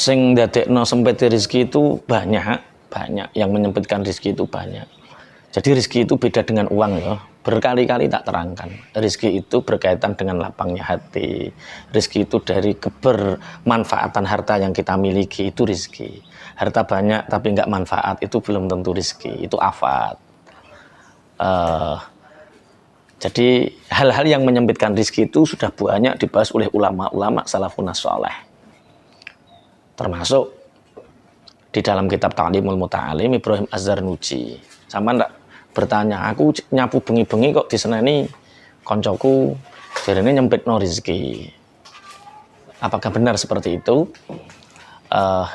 sing dadekno sempit rezeki itu banyak yang menyempitkan rezeki itu banyak. Jadi rezeki itu beda dengan uang ya. Berkali-kali tak terangkan. Rezeki itu berkaitan dengan lapangnya hati. Rezeki itu dari kebermanfaatan harta yang kita miliki, itu rezeki. Harta banyak tapi nggak manfaat, itu belum tentu rezeki, itu afat. Jadi hal-hal yang menyempitkan rezeki itu sudah banyak dibahas oleh ulama-ulama salafun shalih. Termasuk di dalam kitab Ta'limul Muta'alim Ibrahim Az-Zarnuji. Sama ndak bertanya, aku nyapu bengi-bengi kok diseneni koncoku jarene nyempitno rezeki. Apakah benar seperti itu?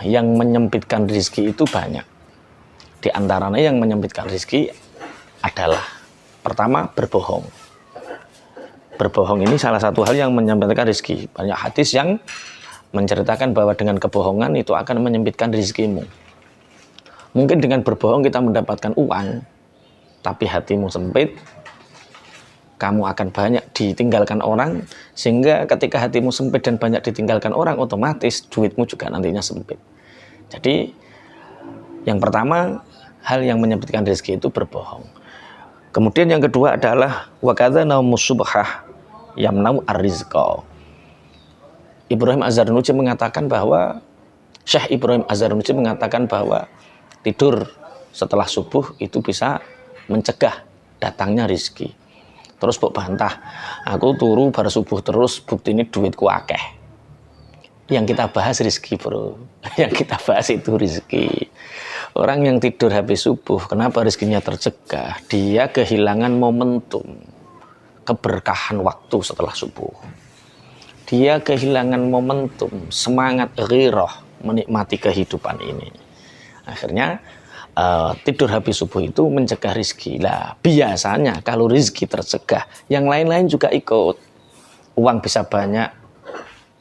Yang menyempitkan rezeki itu banyak. Di antaranya yang menyempitkan rezeki adalah pertama berbohong. Berbohong ini salah satu hal yang menyempitkan rezeki. Banyak hadis yang menceritakan bahwa dengan kebohongan itu akan menyempitkan rezekimu. Mungkin dengan berbohong kita mendapatkan uang, tapi hatimu sempit, kamu akan banyak ditinggalkan orang, sehingga ketika hatimu sempit dan banyak ditinggalkan orang, otomatis duitmu juga nantinya sempit. Jadi yang pertama, hal yang menyempitkan rezeki itu berbohong. Kemudian yang kedua adalah wakadza naumus subhah yamna'u ar-rizqa. Ibrahim Az-Zarnuji mengatakan bahwa Syekh Ibrahim Az-Zarnuji mengatakan bahwa tidur setelah subuh itu bisa mencegah datangnya rezeki. Terus bok bantah, aku turu bar subuh terus, bukti ini duitku akeh. Yang kita bahas rezeki bro, yang kita bahas itu rezeki. Orang yang tidur habis subuh, kenapa rezekinya tercegah? Dia kehilangan momentum keberkahan waktu setelah subuh. Dia kehilangan momentum, semangat ghirah menikmati kehidupan ini. Akhirnya tidur habis subuh itu mencegah rezeki. Lah biasanya kalau rezeki tercegah, yang lain-lain juga ikut. Uang bisa banyak,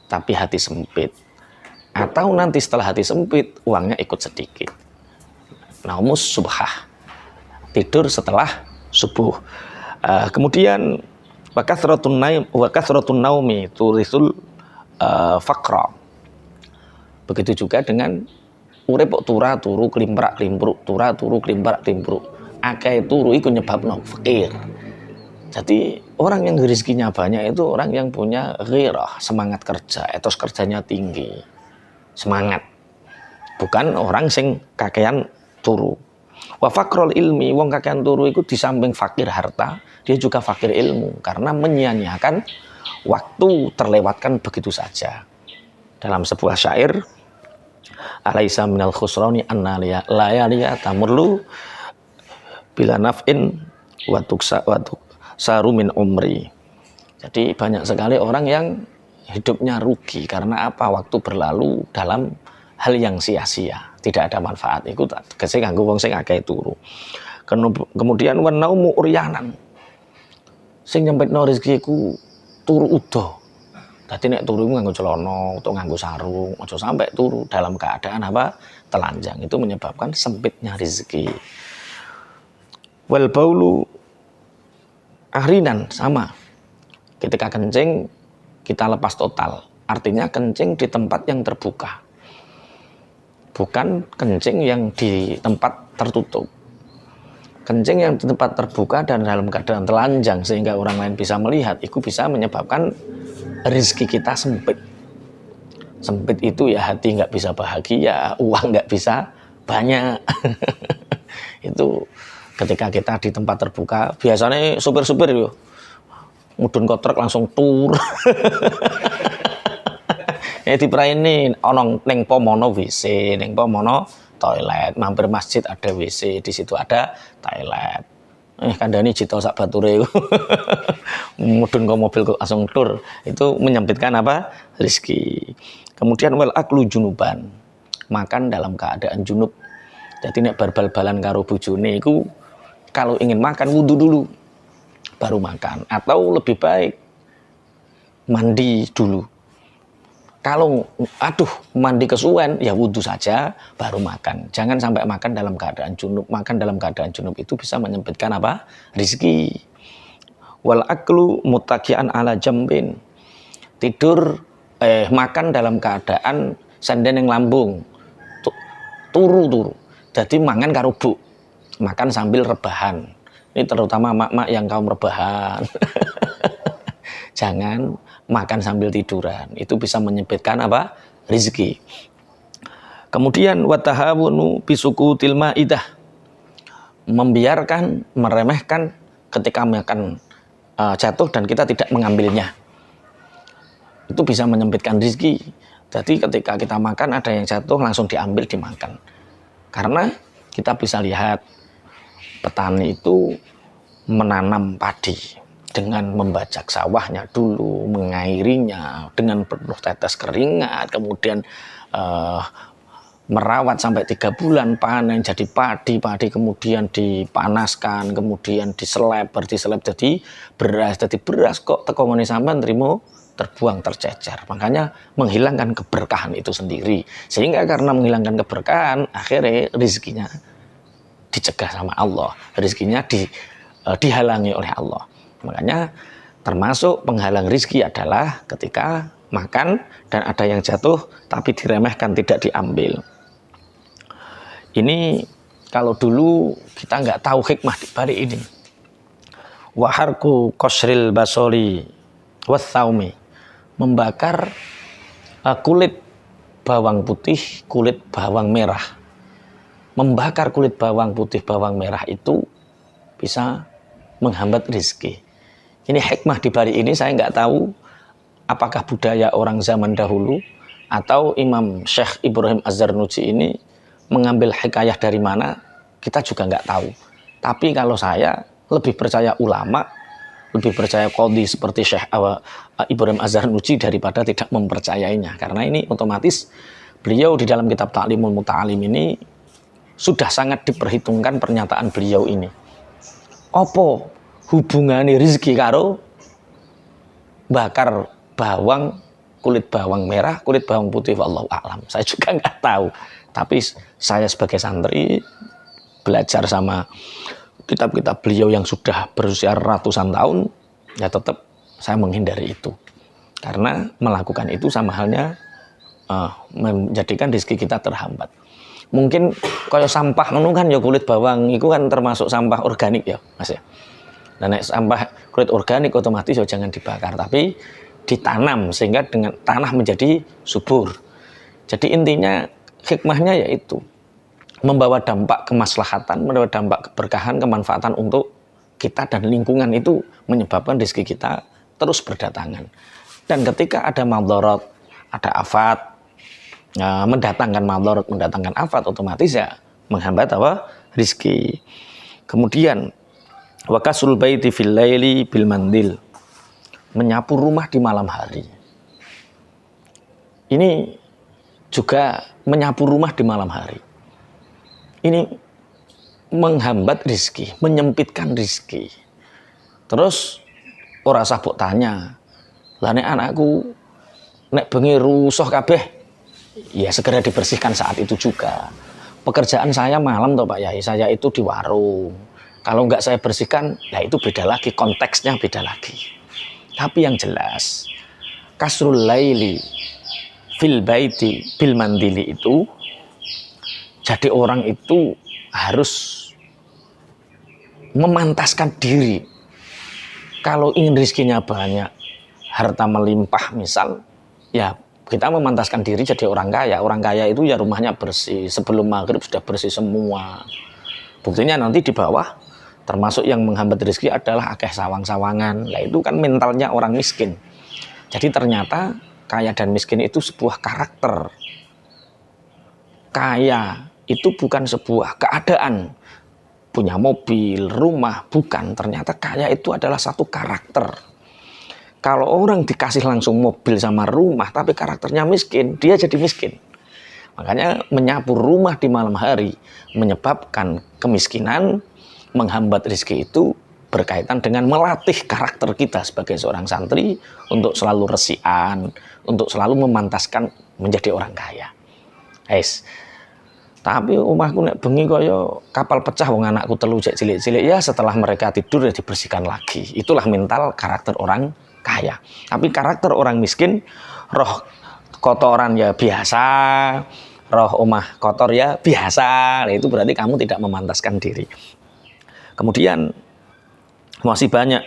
tapi hati sempit. Atau nanti setelah hati sempit, uangnya ikut sedikit. Naumus subhah, tidur setelah subuh. Kemudian wakathratun naumi turisul faqra. Begitu juga dengan urip kok turu klimprak-klimpruk, klimprak-klimpruk. Akeh turu iku nyebabno fakir. Jadi orang yang rezekinya banyak itu orang yang punya ghirah, semangat kerja, etos kerjanya tinggi. Semangat. Bukan orang sing kakean turu. Wa faqrul ilmi, wong kakean turu iku di samping fakir harta, dia juga fakir ilmu karena menyia-nyiakan waktu, terlewatkan begitu saja. Dalam sebuah syair, alaisa minal khusrani anna layaliya tamurlu bila naf'in wa tuksaru min umri. Jadi banyak sekali orang yang hidupnya rugi karena apa? Waktu berlalu dalam hal yang sia-sia, tidak ada manfaat. Iku tegese kanggo wong sing akeh turu. Kemudian wan naumu uryanan. Sing nyempitno rezeki ku turu udo. Dadi nek turu nganggo celana atau nganggo sarung, aja sampai turu dalam keadaan apa? Telanjang. Itu menyebabkan sempitnya rezeki. Wal baulu ahrinan, sama. Ketika kencing kita lepas total. Artinya kencing di tempat yang terbuka. Bukan kencing yang di tempat tertutup. Kencing yang di tempat terbuka dan dalam keadaan telanjang sehingga orang lain bisa melihat, itu bisa menyebabkan rezeki kita sempit. Sempit itu ya hati nggak bisa bahagia, uang nggak bisa banyak. Itu ketika kita di tempat terbuka, biasanya supir-supir yo mudun kotrek langsung tur. Dipraini onong neng pomono WC, neng pomono toilet, mampir masjid ada WC, di situ ada toilet. Kandani cito sak bature. Mudun ke mobil kok langsung tur. Itu menyempitkan apa? Rezeki. Kemudian wal aklu junuban. Makan dalam keadaan junub. Jadi nek bal-balan karo bojone iku kalau ingin makan wudu dulu baru makan, atau lebih baik mandi dulu. Kalau mandi kesuwen ya wudu saja baru makan. Jangan sampai makan dalam keadaan junub. Makan dalam keadaan junub itu bisa menyempitkan apa? Rezeki. Wal aklu muttaqian ala jambin. Tidur makan dalam keadaan senden yang lambung, turu. Jadi mangan karo bu, makan sambil rebahan. Ini terutama mak-mak yang kaum rebahan. Jangan makan sambil tiduran. Itu bisa menyempitkan apa? Rizki. Kemudian watahawunu bisukutil maidah. Membiarkan, meremehkan ketika makan jatuh dan kita tidak mengambilnya. Itu bisa menyempitkan rizki. Jadi ketika kita makan ada yang jatuh langsung diambil dimakan. Karena kita bisa lihat petani itu menanam padi dengan membajak sawahnya dulu, mengairinya dengan penuh tetes keringat, kemudian merawat sampai 3 bulan, panen jadi padi kemudian dipanaskan, kemudian diseleb jadi beras kok tekongone sampean trimo terbuang tercecer. Makanya menghilangkan keberkahan itu sendiri. Sehingga karena menghilangkan keberkahan, akhirnya rezekinya dicegah sama Allah, rezekinya dihalangi oleh Allah. Makanya termasuk penghalang rezeki adalah ketika makan dan ada yang jatuh tapi diremehkan, tidak diambil. Ini kalau dulu kita nggak tahu hikmah di balik ini. Waharku kosril basoli wathaumi, membakar kulit bawang putih, kulit bawang merah. Membakar kulit bawang putih, bawang merah itu bisa menghambat rezeki. Ini hikmah di balik ini saya nggak tahu apakah budaya orang zaman dahulu atau Imam Syekh Ibrahim Az-Zarnuji ini mengambil hikayah dari mana, kita juga nggak tahu. Tapi kalau saya lebih percaya ulama, lebih percaya qadhi seperti Syekh Ibrahim Az-Zarnuji daripada tidak mempercayainya. Karena ini otomatis beliau di dalam kitab Ta'limul Muta'alim ini sudah sangat diperhitungkan pernyataan beliau ini. Apa hubungannya rezeki karo bakar bawang, kulit bawang merah, kulit bawang putih? Wallahu a'lam. Saya juga nggak tahu. Tapi saya sebagai santri belajar sama kitab-kitab beliau yang sudah berusia ratusan tahun, ya tetap saya menghindari itu. Karena melakukan itu sama halnya menjadikan rezeki kita terhambat. Mungkin kalau sampah kan ya kulit bawang itu kan termasuk sampah organik ya Mas ya. Dan sampah kulit organik otomatis ya jangan dibakar, tapi ditanam sehingga dengan tanah menjadi subur. Jadi intinya hikmahnya yaitu membawa dampak kemaslahatan, membawa dampak keberkahan, kemanfaatan untuk kita dan lingkungan, itu menyebabkan rezeki kita terus berdatangan. Dan ketika ada madharat, ada afat, mendatangkan madharat, mendatangkan afat, otomatis ya menghambat apa? Rezeki. Kemudian wakasul baiti fil laili bil mandil, menyapu rumah di malam hari. Ini juga menyapu rumah di malam hari. Ini menghambat rezeki, menyempitkan rezeki. Terus ora usah mbok tanya, lah nek anakku nek bengi rusuh kabeh, ya segera dibersihkan saat itu juga. Pekerjaan saya malam toh Pak Yai, saya itu di warung. Kalau nggak saya bersihkan, ya itu beda lagi, konteksnya beda lagi. Tapi yang jelas, kasrul laili fil baiti bil mandili itu, jadi orang itu harus memantaskan diri. Kalau ingin rezekinya banyak, harta melimpah misal, ya kita memantaskan diri jadi orang kaya. Orang kaya itu ya rumahnya bersih, sebelum maghrib sudah bersih semua. Buktinya nanti di bawah, termasuk yang menghambat rezeki adalah akeh sawang-sawangan. Nah itu kan mentalnya orang miskin. Jadi ternyata kaya dan miskin itu sebuah karakter. Kaya itu bukan sebuah keadaan, punya mobil, rumah, bukan. Ternyata kaya itu adalah satu karakter. Kalau orang dikasih langsung mobil sama rumah tapi karakternya miskin, dia jadi miskin. Makanya menyapu rumah di malam hari menyebabkan kemiskinan, menghambat rezeki, itu berkaitan dengan melatih karakter kita sebagai seorang santri untuk selalu resian, untuk selalu memantaskan menjadi orang kaya. Guys, tapi omahku nek bengi kaya kapal pecah, wong anakku telu cek cilik-cilik, ya setelah mereka tidur ya dibersihkan lagi. Itulah mental karakter orang kaya. Tapi karakter orang miskin, roh kotoran ya biasa, roh omah kotor ya biasa. Nah, itu berarti kamu tidak memantaskan diri. Kemudian masih banyak.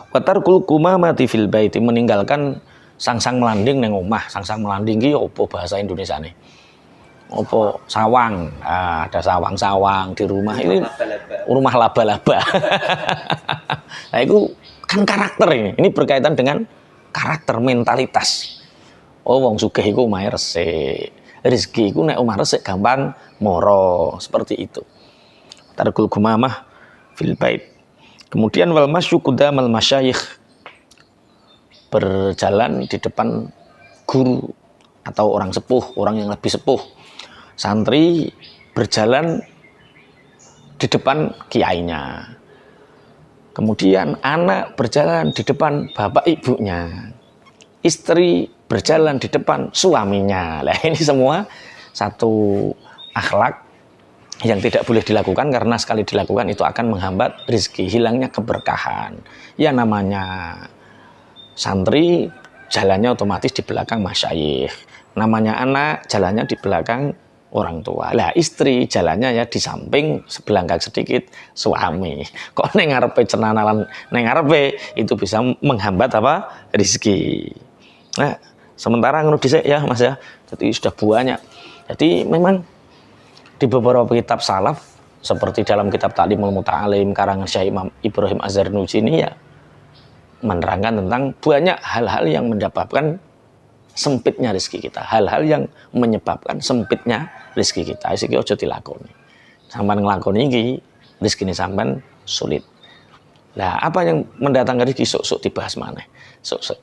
Watarkul kumamati fil baiti, meninggalkan sang-sang melanding neng omah. Sang-sang melanding ki opo bahasa Indonesia nih? Opo sawang. Nah, ada sawang-sawang di rumah ini, rumah laba-laba. Nah, itu kan karakter ini. Ini berkaitan dengan karakter, mentalitas. Oh, wong sugih iku omahe resik. Rezeki iku nek omah resik gampang moro, seperti itu. Tarkul gumamah fil bait. Kemudian wal masyu qudamal masyayikh, berjalan di depan guru atau orang sepuh, orang yang lebih sepuh. Santri berjalan di depan kiainya. Kemudian anak berjalan di depan bapak ibunya. Istri berjalan di depan suaminya. Nah, ini semua satu akhlak yang tidak boleh dilakukan, karena sekali dilakukan itu akan menghambat rezeki, hilangnya keberkahan. Ya namanya santri jalannya otomatis di belakang masyayikh. Namanya anak jalannya di belakang orang tua. Lah istri jalannya ya di samping sebelangkah sedikit suami. Kok neng ngarepe cenanalan neng ngarepe itu bisa menghambat apa? Rezeki. Nah, sementara ngono dhisik ya Mas ya. Jadi sudah banyak. Jadi memang di beberapa kitab salaf seperti dalam kitab Ta'limul Muta'alim karangan Syekh Imam Ibrahim Az-Zarnuji ini ya menerangkan tentang banyak hal-hal yang menyebabkan sempitnya rezeki kita, hal-hal yang menyebabkan sempitnya rezeki kita. Iki aja dilakoni. Sampeyan nglakoni iki rezekine sampean sulit. Lah apa yang mendatangkan rezeki sok-sok dibahas maneh. Sok-sok.